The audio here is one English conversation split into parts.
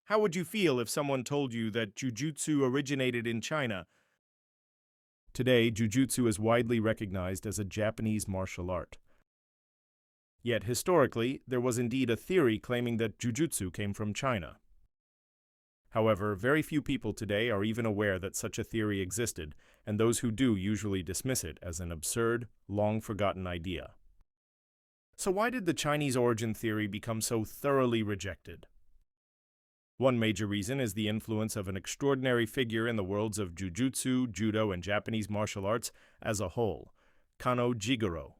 How would you feel if someone told you that Jujutsu originated in China? Today, Jujutsu is widely recognized as a Japanese martial art. Yet historically, there was indeed a theory claiming that Jujutsu came from China. However, very few people today are even aware that such a theory existed, and those who do usually dismiss it as an absurd, long-forgotten idea. So why did the Chinese origin theory become so thoroughly rejected? One major reason is the influence of an extraordinary figure in the worlds of Jujutsu, Judo, and Japanese martial arts as a whole, Kano Jiguro.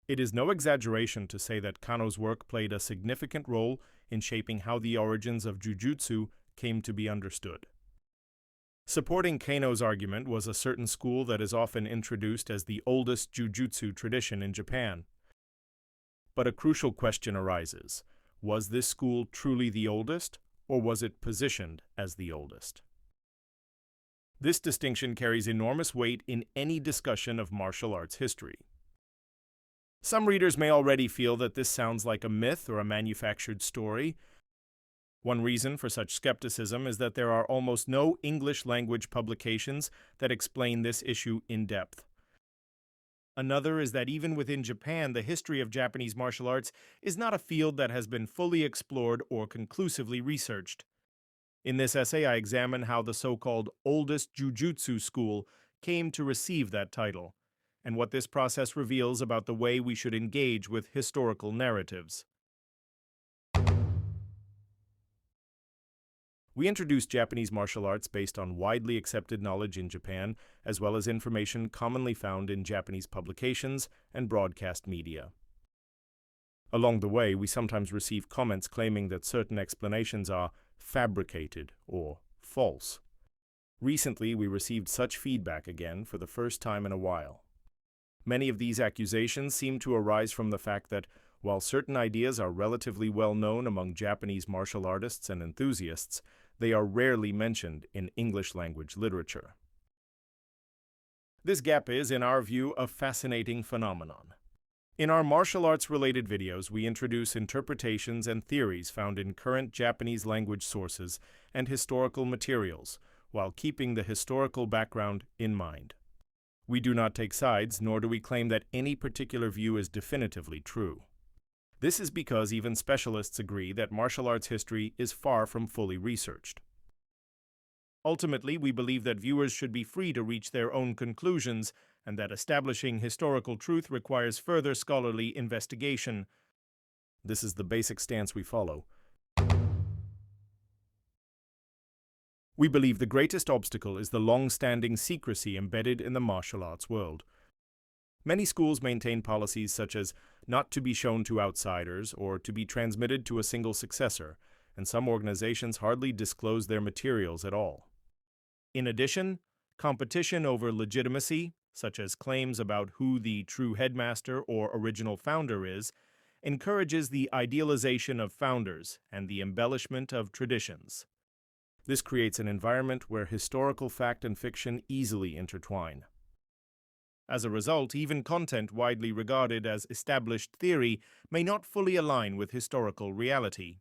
It is no exaggeration to say that Kano's work played a significant role in shaping how the origins of Jujutsu came to be understood. Supporting Kano's argument was a certain school that is often introduced as the oldest Jujutsu tradition in Japan. But a crucial question arises. Was this school truly the oldest, or was it positioned as the oldest? This distinction carries enormous weight in any discussion of martial arts history. Some readers may already feel that this sounds like a myth or a manufactured story. One reason for such skepticism is that there are almost no English-language publications that explain this issue in depth. Another is that even within Japan, the history of Japanese martial arts is not a field that has been fully explored or conclusively researched. In this essay, I examine how the so-called oldest Jujutsu school came to receive that title, and what this process reveals about the way we should engage with historical narratives. We introduce Japanese martial arts based on widely accepted knowledge in Japan, as well as information commonly found in Japanese publications and broadcast media. Along the way, we sometimes receive comments claiming that certain explanations are fabricated or false. Recently, we received such feedback again for the first time in a while. Many of these accusations seem to arise from the fact that, while certain ideas are relatively well known among Japanese martial artists and enthusiasts, they are rarely mentioned in English-language literature. This gap is, in our view, a fascinating phenomenon. In our martial arts-related videos, we introduce interpretations and theories found in current Japanese language sources and historical materials, while keeping the historical background in mind. We do not take sides, nor do we claim that any particular view is definitively true. This is because even specialists agree that martial arts history is far from fully researched. Ultimately, we believe that viewers should be free to reach their own conclusions, and that establishing historical truth requires further scholarly investigation. This is the basic stance we follow. We believe the greatest obstacle is the long-standing secrecy embedded in the martial arts world. Many schools maintain policies such as not to be shown to outsiders or to be transmitted to a single successor, and some organizations hardly disclose their materials at all. In addition, competition over legitimacy, such as claims about who the true headmaster or original founder is, encourages the idealization of founders and the embellishment of traditions. This creates an environment where historical fact and fiction easily intertwine. As a result, even content widely regarded as established theory may not fully align with historical reality.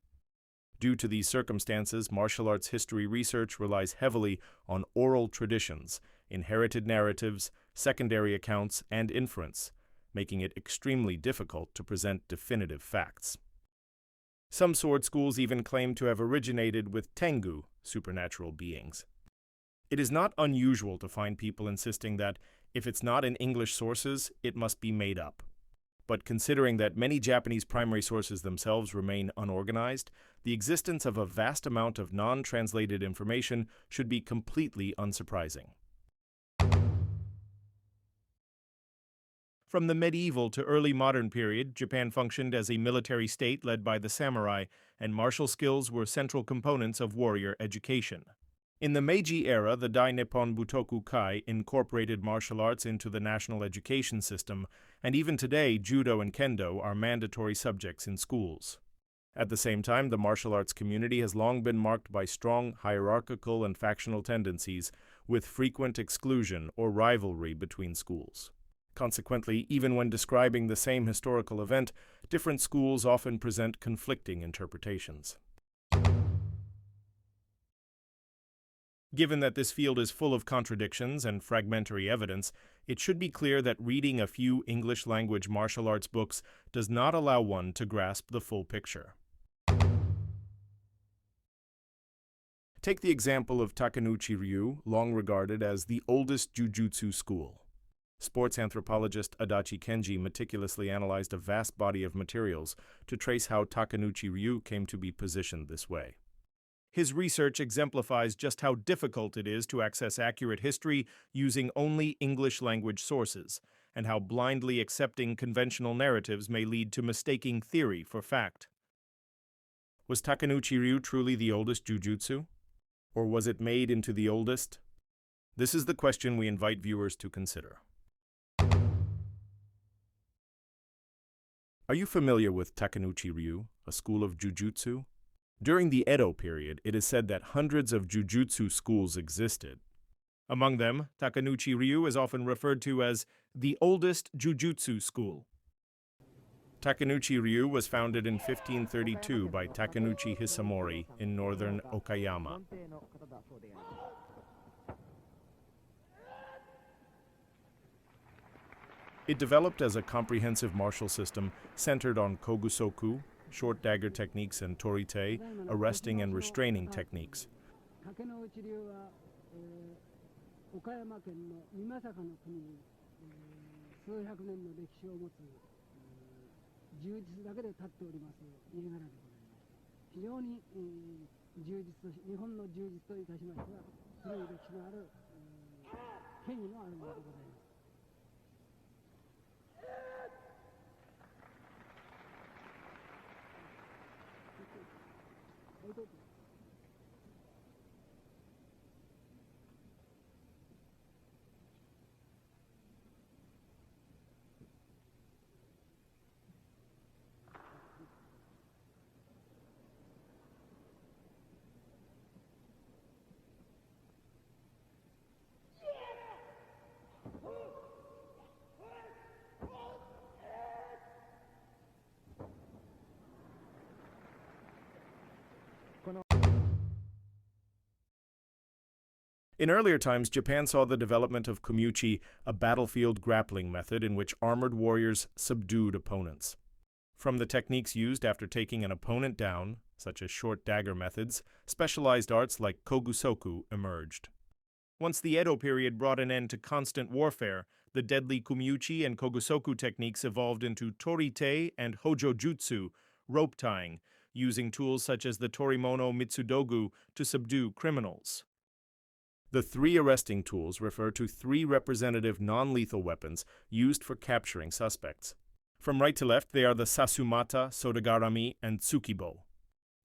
Due to these circumstances, martial arts history research relies heavily on oral traditions, inherited narratives, secondary accounts, and inference, making it extremely difficult to present definitive facts. Some sword schools even claim to have originated with Tengu, supernatural beings. It is not unusual to find people insisting that if it's not in English sources, it must be made up. But considering that many Japanese primary sources themselves remain unorganized, the existence of a vast amount of non-translated information should be completely unsurprising. From the medieval to early modern period, Japan functioned as a military state led by the samurai, and martial skills were central components of warrior education. In the Meiji era, the Dai Nippon Butoku-kai incorporated martial arts into the national education system, and even today, judo and kendo are mandatory subjects in schools. At the same time, the martial arts community has long been marked by strong hierarchical and factional tendencies, with frequent exclusion or rivalry between schools. Consequently, even when describing the same historical event, different schools often present conflicting interpretations. Given that this field is full of contradictions and fragmentary evidence, it should be clear that reading a few English-language martial arts books does not allow one to grasp the full picture. Take the example of Takeuchi-ryu, long regarded as the oldest jujutsu school. Sports anthropologist Adachi Kenji meticulously analyzed a vast body of materials to trace how Takeuchi-ryu came to be positioned this way. His research exemplifies just how difficult it is to access accurate history using only English-language sources, and how blindly accepting conventional narratives may lead to mistaking theory for fact. Was Takeuchi-ryu truly the oldest jujutsu? Or was it made into the oldest? This is the question we invite viewers to consider. Are you familiar with Takeuchi-ryu, a school of jujutsu? During the Edo period, it is said that hundreds of jujutsu schools existed. Among them, Takeuchi-ryu is often referred to as the oldest jujutsu school. Takeuchi-ryu was founded in 1532 by Takenouchi Hisamori in northern Okayama. It developed as a comprehensive martial system centered on kogusoku, short dagger techniques, and torite, arresting and restraining techniques. In earlier times, Japan saw the development of komuchi, a battlefield grappling method in which armored warriors subdued opponents. From the techniques used after taking an opponent down, such as short dagger methods, specialized arts like kogusoku emerged. Once the Edo period brought an end to constant warfare, the deadly komuchi and kogusoku techniques evolved into torite and hojojutsu, rope tying, using tools such as the torimono mitsudogu to subdue criminals. The three arresting tools refer to three representative non-lethal weapons used for capturing suspects. From right to left, they are the sasumata, sodagarami, and tsukibo.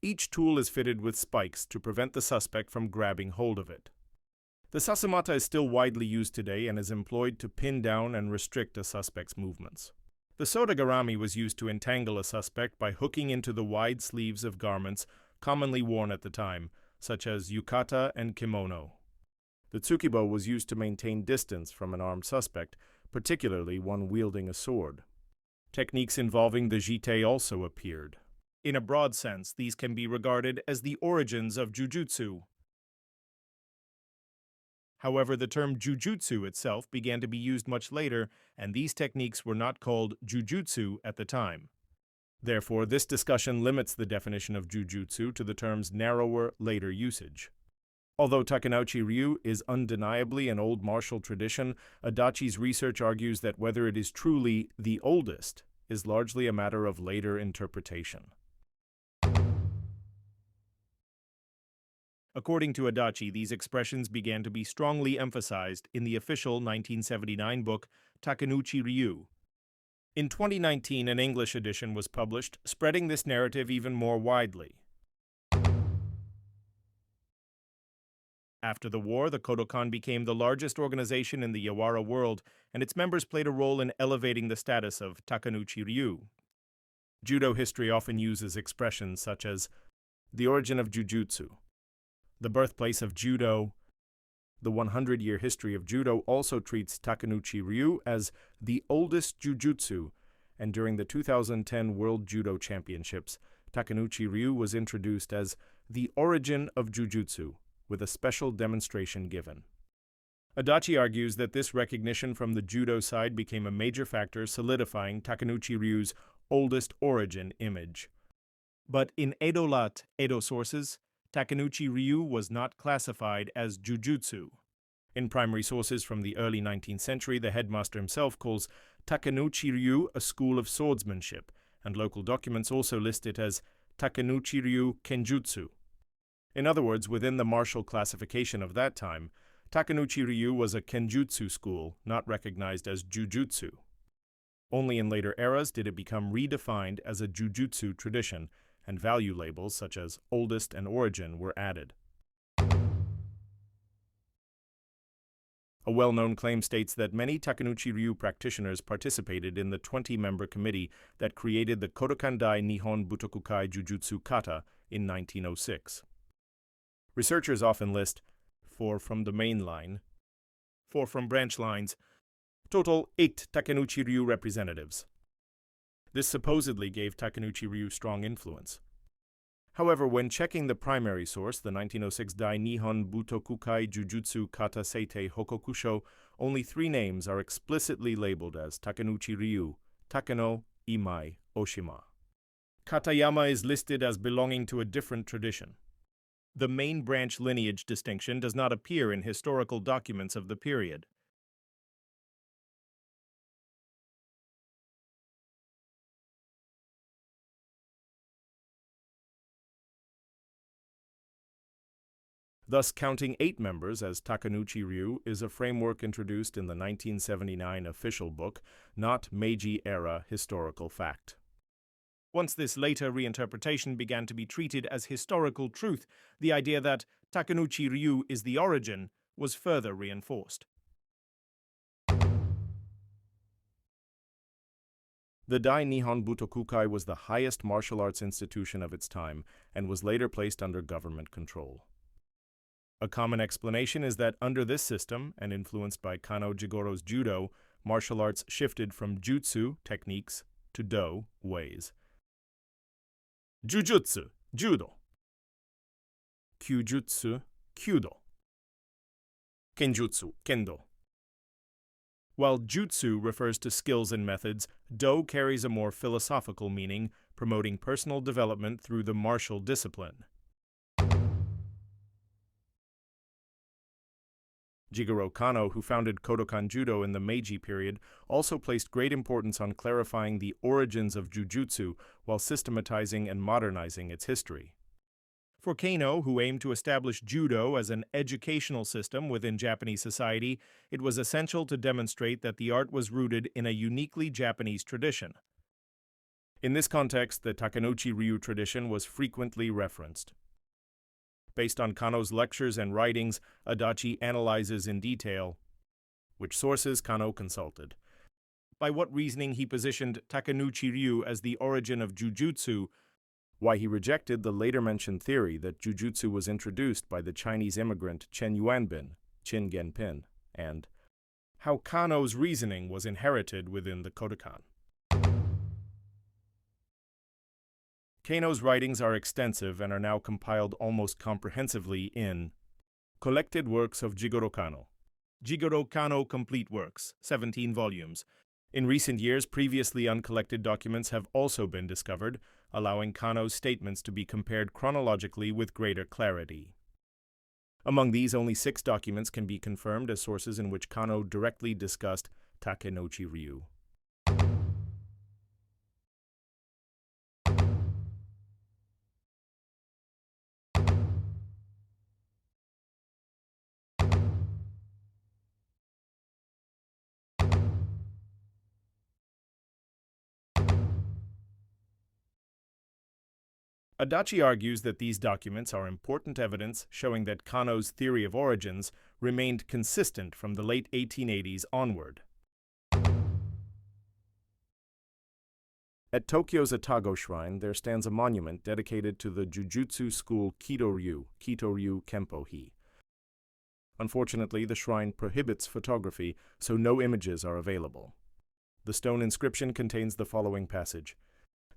Each tool is fitted with spikes to prevent the suspect from grabbing hold of it. The sasumata is still widely used today and is employed to pin down and restrict a suspect's movements. The sodagarami was used to entangle a suspect by hooking into the wide sleeves of garments commonly worn at the time, such as yukata and kimono. The tsukibo was used to maintain distance from an armed suspect, particularly one wielding a sword. Techniques involving the jite also appeared. In a broad sense, these can be regarded as the origins of jujutsu. However, the term jujutsu itself began to be used much later, and these techniques were not called jujutsu at the time. Therefore, this discussion limits the definition of jujutsu to the term's narrower, later usage. Although Takeuchi-ryu is undeniably an old martial tradition, Adachi's research argues that whether it is truly the oldest is largely a matter of later interpretation. According to Adachi, these expressions began to be strongly emphasized in the official 1979 book Takeuchi-ryu. In 2019, an English edition was published, spreading this narrative even more widely. After the war, the Kōdōkan became the largest organization in the Yawara world, and its members played a role in elevating the status of Takeuchi-ryu. Judo history often uses expressions such as the origin of jujutsu, the birthplace of judo. The 100-year history of judo also treats Takeuchi-ryu as the oldest jujutsu, and during the 2010 World Judo Championships, Takeuchi-ryu was introduced as the origin of jujutsu, with a special demonstration given. Adachi argues that this recognition from the judo side became a major factor solidifying Takeuchi-ryu's oldest origin image. But in Edo sources, Takeuchi-ryu was not classified as jujutsu. In primary sources from the early 19th century, the headmaster himself calls Takeuchi-ryu a school of swordsmanship, and local documents also list it as Takeuchi-ryu Kenjutsu. In other words, within the martial classification of that time, Takeuchi-ryu was a Kenjutsu school, not recognized as Jujutsu. Only in later eras did it become redefined as a Jujutsu tradition, and value labels such as oldest and origin were added. A well-known claim states that many Takeuchi-ryu practitioners participated in the 20-member committee that created the Kōdōkan Dai Nippon Butoku-kai Jujutsu Kata in 1906. Researchers often list 4 from the main line, 4 from branch lines, total 8 Takeuchi-ryu representatives. This supposedly gave Takeuchi-ryu strong influence. However, when checking the primary source, the 1906 Dai Nippon Butoku-kai Jujutsu Kata Seitei Hokokusho, only 3 names are explicitly labeled as Takeuchi-ryu: Takeno, Imai, Oshima. Katayama is listed as belonging to a different tradition. The main branch lineage distinction does not appear in historical documents of the period. Thus, counting 8 members as Takeuchi-ryu is a framework introduced in the 1979 official book, not Meiji-era historical fact. Once this later reinterpretation began to be treated as historical truth, the idea that Takeuchi-ryu is the origin was further reinforced. The Dai Nippon Butoku-kai was the highest martial arts institution of its time and was later placed under government control. A common explanation is that under this system, and influenced by Kano Jigoro's judo, martial arts shifted from jutsu, techniques, to do, ways. Jujutsu, judo. Kyujutsu, kyudo. Kenjutsu, kendo. While jutsu refers to skills and methods, do carries a more philosophical meaning, promoting personal development through the martial discipline. Jigoro Kano, who founded Kōdōkan Judo in the Meiji period, also placed great importance on clarifying the origins of jujutsu while systematizing and modernizing its history. For Kano, who aimed to establish judo as an educational system within Japanese society, it was essential to demonstrate that the art was rooted in a uniquely Japanese tradition. In this context, the Takeuchi-ryu tradition was frequently referenced. Based on Kano's lectures and writings, Adachi analyzes in detail which sources Kano consulted, by what reasoning he positioned Takeuchi-ryu as the origin of jujutsu, why he rejected the later-mentioned theory that jujutsu was introduced by the Chinese immigrant Chen Yuanbin, Qin Genpin, and how Kano's reasoning was inherited within the Kodokan. Kano's writings are extensive and are now compiled almost comprehensively in Collected Works of Jigoro Kano. Jigoro Kano Complete Works, 17 volumes. In recent years, previously uncollected documents have also been discovered, allowing Kano's statements to be compared chronologically with greater clarity. Among these, only 6 documents can be confirmed as sources in which Kano directly discussed Takeuchi-ryu. Adachi argues that these documents are important evidence showing that Kano's theory of origins remained consistent from the late 1880s onward. At Tokyo's Atago Shrine, there stands a monument dedicated to the Jujutsu school Kito-ryu Kempo-hi. Unfortunately, the shrine prohibits photography, so no images are available. The stone inscription contains the following passage.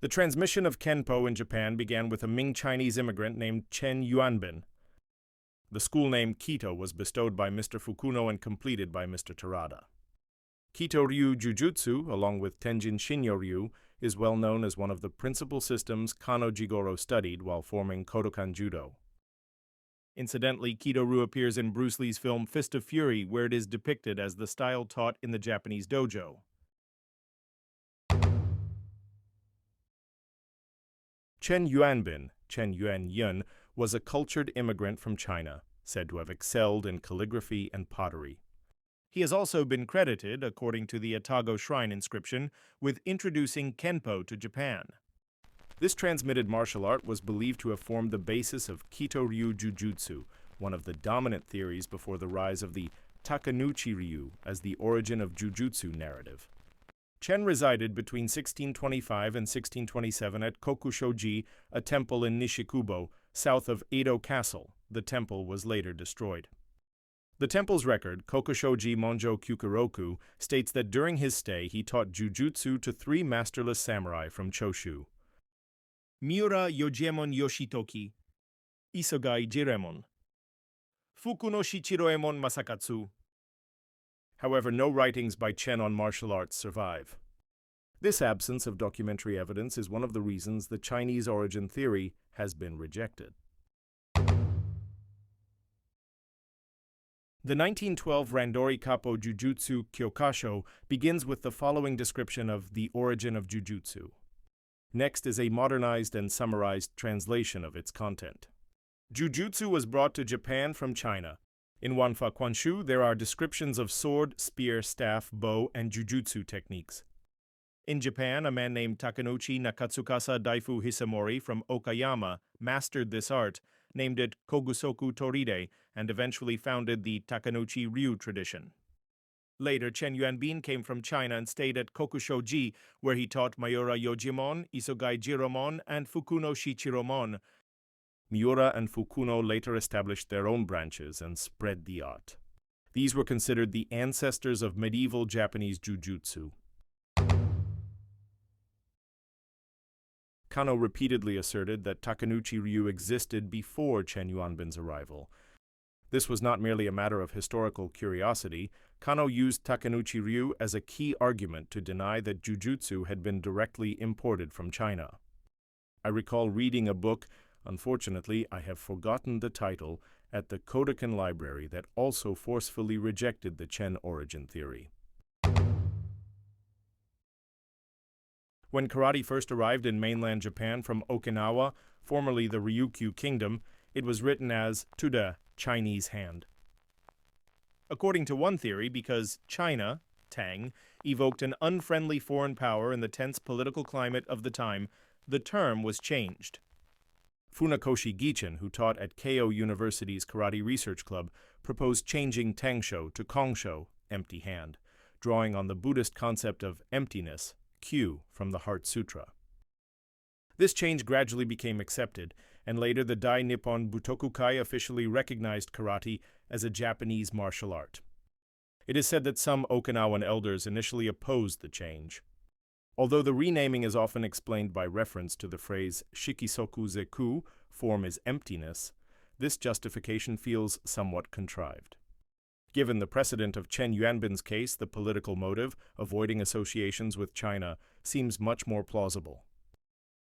The transmission of Kenpo in Japan began with a Ming Chinese immigrant named Chen Yuanbin. The school name Kito was bestowed by Mr. Fukuno and completed by Mr. Terada. Kito-ryu Jujutsu, along with Tenjin Shinyo-ryu, is well known as one of the principal systems Kano Jiguro studied while forming Kōdōkan Judo. Incidentally, Kito-ryu appears in Bruce Lee's film Fist of Fury, where it is depicted as the style taught in the Japanese dojo. Chen Yuanbin, was a cultured immigrant from China, said to have excelled in calligraphy and pottery. He has also been credited, according to the Atago Shrine inscription, with introducing Kenpo to Japan. This transmitted martial art was believed to have formed the basis of Kito-ryu Jujutsu, one of the dominant theories before the rise of the Takeuchi-ryu as the origin of Jujutsu narrative. Chen resided between 1625 and 1627 at Kokushoji, a temple in Nishikubo, south of Edo Castle. The temple was later destroyed. The temple's record, Kokushoji Monjo Kyukuroku, states that during his stay he taught jujutsu to 3 masterless samurai from Choshu: Miura Yojiemon Yoshitoki, Isogai Jiremon, Fukuno Shichiroemon Masakatsu. However, no writings by Chen on martial arts survive. This absence of documentary evidence is one of the reasons the Chinese origin theory has been rejected. The 1912 Randori Kappo Jujutsu Kyokasho begins with the following description of the origin of jujutsu. Next is a modernized and summarized translation of its content. Jujutsu was brought to Japan from China. In Wanfa Kwanshu, there are descriptions of sword, spear, staff, bow, and jujutsu techniques. In Japan, a man named Takenouchi Nakatsukasa Daifu Hisamori from Okayama mastered this art, named it kogusoku torite, and eventually founded the Takeuchi-ryu tradition. Later, Chen Yuanbin came from China and stayed at Kokushoji, where he taught Miura Yojimon, Isogai Jiromon, and Fukuno Shichiromon. Miura and Fukuno later established their own branches and spread the art. These were considered the ancestors of medieval Japanese jujutsu. Kano repeatedly asserted that Takeuchi-ryu existed before Chen Yuanbin's arrival. This was not merely a matter of historical curiosity. Kano used Takeuchi-ryu as a key argument to deny that jujutsu had been directly imported from China. I recall reading a book, unfortunately I have forgotten the title, at the Kodokan Library that also forcefully rejected the Chen origin theory. When karate first arrived in mainland Japan from Okinawa, formerly the Ryukyu Kingdom, it was written as Tuda, Chinese hand. According to one theory, because China, Tang, evoked an unfriendly foreign power in the tense political climate of the time, the term was changed. Funakoshi Gichin, who taught at Keio University's Karate Research Club, proposed changing Tangsho to Kongsho, empty hand, drawing on the Buddhist concept of emptiness, Q, from the Heart Sutra. This change gradually became accepted, and later the Dai Nippon Butoku-kai officially recognized karate as a Japanese martial art. It is said that some Okinawan elders initially opposed the change. Although the renaming is often explained by reference to the phrase shikisoku zeku, form is emptiness, this justification feels somewhat contrived. Given the precedent of Chen Yuanbin's case, the political motive, avoiding associations with China, seems much more plausible.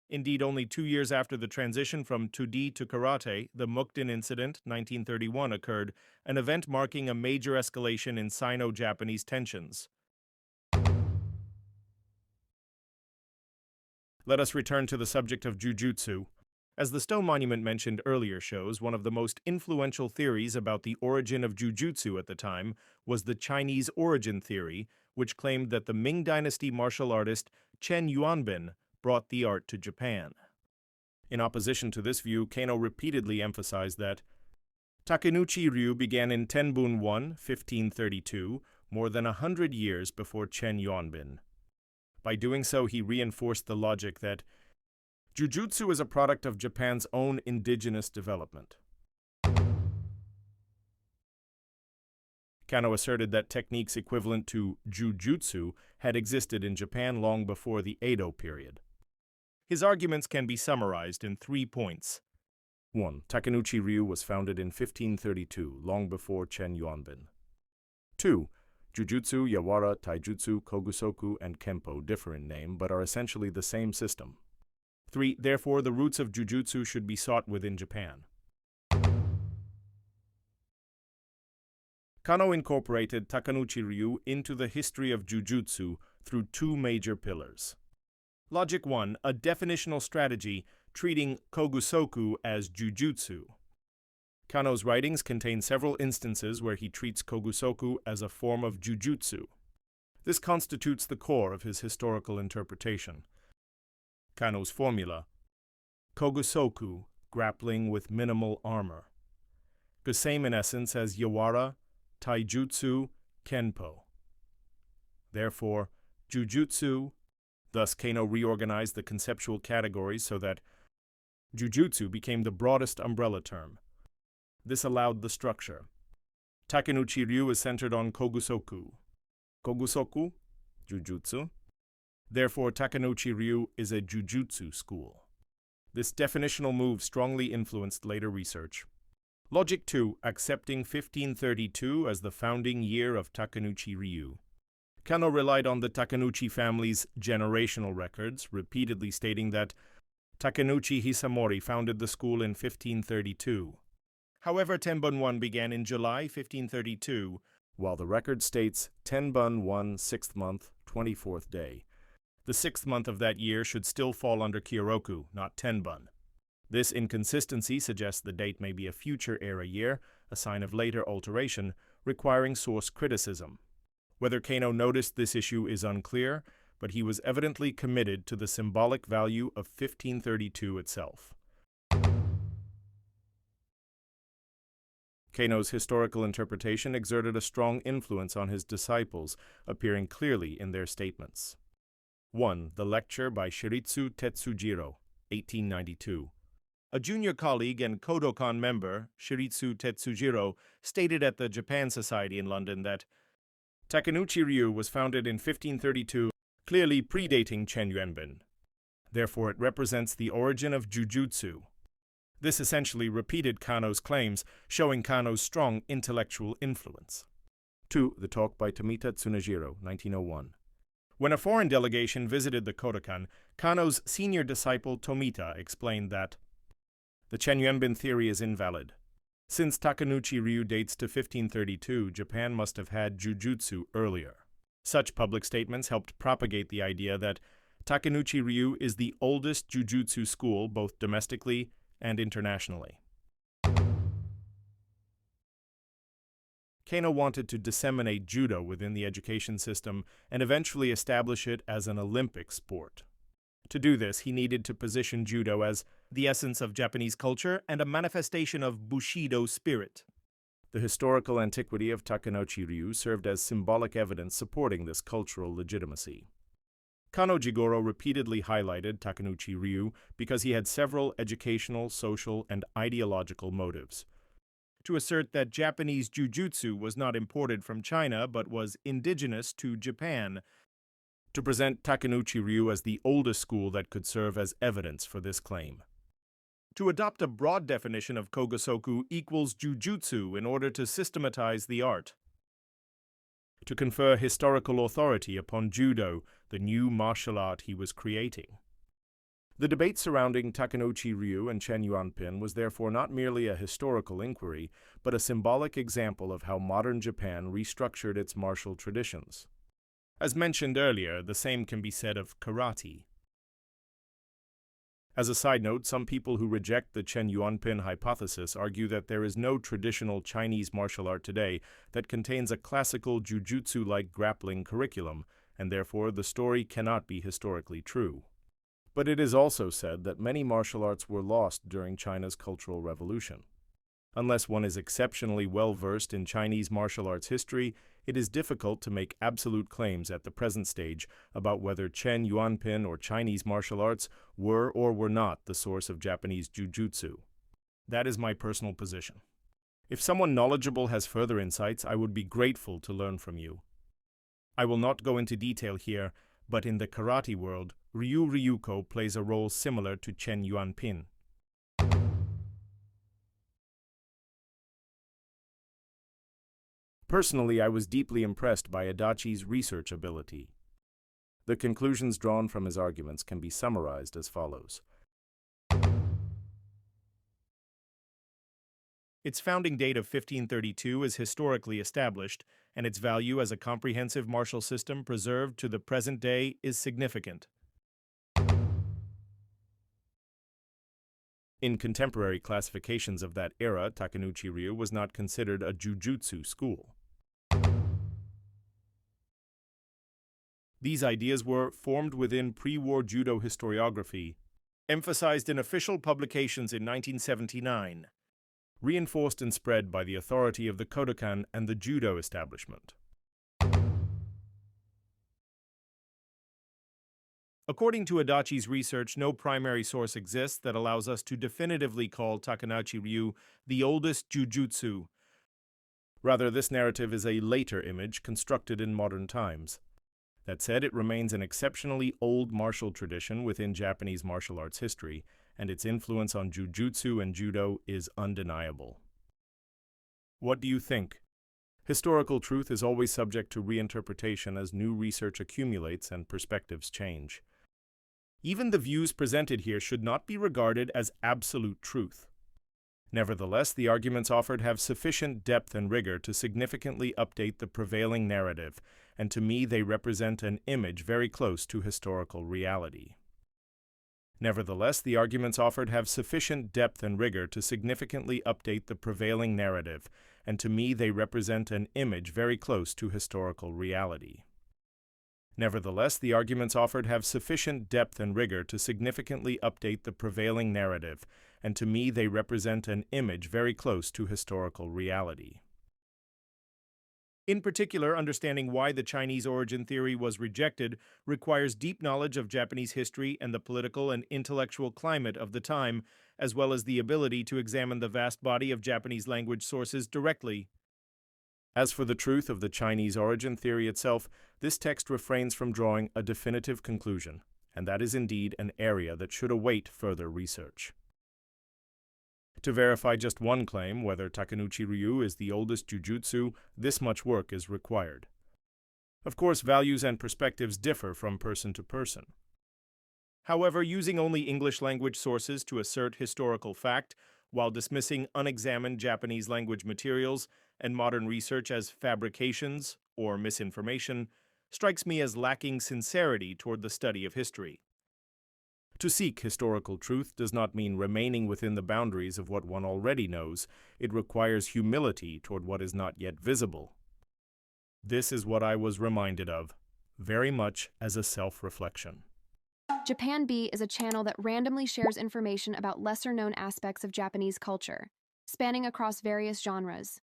Indeed, only 2 years after the transition from Tudi to karate, the Mukden Incident, 1931, occurred, an event marking a major escalation in Sino-Japanese tensions. Let us return to the subject of jujutsu. As the stone monument mentioned earlier shows, one of the most influential theories about the origin of jujutsu at the time was the Chinese origin theory, which claimed that the Ming Dynasty martial artist Chen Yuanbin brought the art to Japan. In opposition to this view, Kano repeatedly emphasized that Takeuchi-ryu began in Tenbun 1, 1532, more than 100 years before Chen Yuanbin. By doing so, he reinforced the logic that jujutsu is a product of Japan's own indigenous development. Kano asserted that techniques equivalent to jujutsu had existed in Japan long before the Edo period. His arguments can be summarized in 3 points. 1. Takenouchi-ryu was founded in 1532, long before Chen Yuanbin. 2. Jujutsu, Yawara, Taijutsu, Kogusoku, and Kempo differ in name, but are essentially the same system. 3. Therefore, the roots of Jujutsu should be sought within Japan. Kano incorporated Takenouchi-ryu into the history of Jujutsu through two major pillars. Logic 1. A definitional strategy treating kogusoku as Jujutsu. Kano's writings contain several instances where he treats kogusoku as a form of Jujutsu. This constitutes the core of his historical interpretation. Kano's formula: kogusoku, grappling with minimal armor. The same in essence as Yawara, Taijutsu, Kenpo. Therefore, Jujutsu. Thus, Kano reorganized the conceptual categories so that Jujutsu became the broadest umbrella term. This allowed the structure. Takenouchi-ryu is centered on kogusoku. Kogusoku, Jujutsu. Therefore, Takenouchi-ryu is a Jujutsu school. This definitional move strongly influenced later research. Logic 2. Accepting 1532 as the founding year of Takeuchi-ryu. Kano relied on the Takenouchi family's generational records, repeatedly stating that Takenouchi Hisamori founded the school in 1532. However, Tenbun 1 began in July 1532, while the record states Tenbun 1, 6th month, 24th day. The 6th month of that year should still fall under Kyoroku, not Tenbun. This inconsistency suggests the date may be a future era year, a sign of later alteration, requiring source criticism. Whether Kano noticed this issue is unclear, but he was evidently committed to the symbolic value of 1532 itself. Kano's historical interpretation exerted a strong influence on his disciples, appearing clearly in their statements. 1. The lecture by Shiritsu Tetsujiro, 1892. A junior colleague and Kōdōkan member, Shiritsu Tetsujiro, stated at the Japan Society in London that Takeuchi-ryu was founded in 1532, clearly predating Chen Yuanbin. Therefore, it represents the origin of Jujutsu. This essentially repeated Kano's claims, showing Kano's strong intellectual influence. 2. The talk by Tomita Tsunejiro, 1901. When a foreign delegation visited the Kodokan, Kano's senior disciple Tomita explained that the Chen Yuanbin theory is invalid. Since Takeuchi-ryu dates to 1532, Japan must have had Jujutsu earlier. Such public statements helped propagate the idea that Takeuchi-ryu is the oldest Jujutsu school both domestically and internationally. Kano wanted to disseminate judo within the education system and eventually establish it as an Olympic sport. To do this, he needed to position judo as the essence of Japanese culture and a manifestation of Bushido spirit. The historical antiquity of Takeuchi-ryu served as symbolic evidence supporting this cultural legitimacy. Kano Jiguro repeatedly highlighted Takeuchi-ryu because he had several educational, social, and ideological motives. To assert that Japanese jujutsu was not imported from China but was indigenous to Japan, to present Takeuchi-ryu as the oldest school that could serve as evidence for this claim. To adopt a broad definition of kogusoku equals jujutsu in order to systematize the art. To confer historical authority upon judo, the new martial art he was creating. The debate surrounding Takeuchi-ryu and Chen Yuanbin was therefore not merely a historical inquiry, but a symbolic example of how modern Japan restructured its martial traditions. As mentioned earlier, the same can be said of karate. As a side note, some people who reject the Chen Yuanbin hypothesis argue that there is no traditional Chinese martial art today that contains a classical jujutsu-like grappling curriculum, and therefore the story cannot be historically true. But it is also said that many martial arts were lost during China's Cultural Revolution. Unless one is exceptionally well-versed in Chinese martial arts history, it is difficult to make absolute claims at the present stage about whether Chen Yuanbin or Chinese martial arts were or were not the source of Japanese jujutsu. That is my personal position. If someone knowledgeable has further insights, I would be grateful to learn from you. I will not go into detail here, but in the karate world, Ryu Ryuko plays a role similar to Chen Yuanbin. Personally, I was deeply impressed by Adachi's research ability. The conclusions drawn from his arguments can be summarized as follows. Its founding date of 1532 is historically established, and its value as a comprehensive martial system preserved to the present day is significant. In contemporary classifications of that era, Takeuchi-ryu was not considered a jujutsu school. These ideas were formed within pre-war judo historiography, emphasized in official publications in 1979, reinforced and spread by the authority of the Kōdōkan and the Judo establishment. According to Adachi's research, no primary source exists that allows us to definitively call Takeuchi-ryu the oldest jujutsu. Rather, this narrative is a later image constructed in modern times. That said, it remains an exceptionally old martial tradition within Japanese martial arts history, and its influence on jujutsu and judo is undeniable. What do you think? Historical truth is always subject to reinterpretation as new research accumulates and perspectives change. Even the views presented here should not be regarded as absolute truth. Nevertheless, the arguments offered have sufficient depth and rigor to significantly update the prevailing narrative, and to me they represent an image very close to historical reality. Nevertheless, the arguments offered have sufficient depth and rigor to significantly update the prevailing narrative, and to me they represent an image very close to historical reality. Nevertheless, the arguments offered have sufficient depth and rigor to significantly update the prevailing narrative, and to me they represent an image very close to historical reality. In particular, understanding why the Chinese origin theory was rejected requires deep knowledge of Japanese history and the political and intellectual climate of the time, as well as the ability to examine the vast body of Japanese language sources directly. As for the truth of the Chinese origin theory itself, this text refrains from drawing a definitive conclusion, and that is indeed an area that should await further research. To verify just one claim, whether Takeuchi-ryu is the oldest jujutsu, this much work is required. Of course, values and perspectives differ from person to person. However, using only English language sources to assert historical fact, while dismissing unexamined Japanese language materials and modern research as fabrications or misinformation, strikes me as lacking sincerity toward the study of history. To seek historical truth does not mean remaining within the boundaries of what one already knows. It requires humility toward what is not yet visible. This is what I was reminded of, very much as a self-reflection. Japan B is a channel that randomly shares information about lesser-known aspects of Japanese culture, spanning across various genres.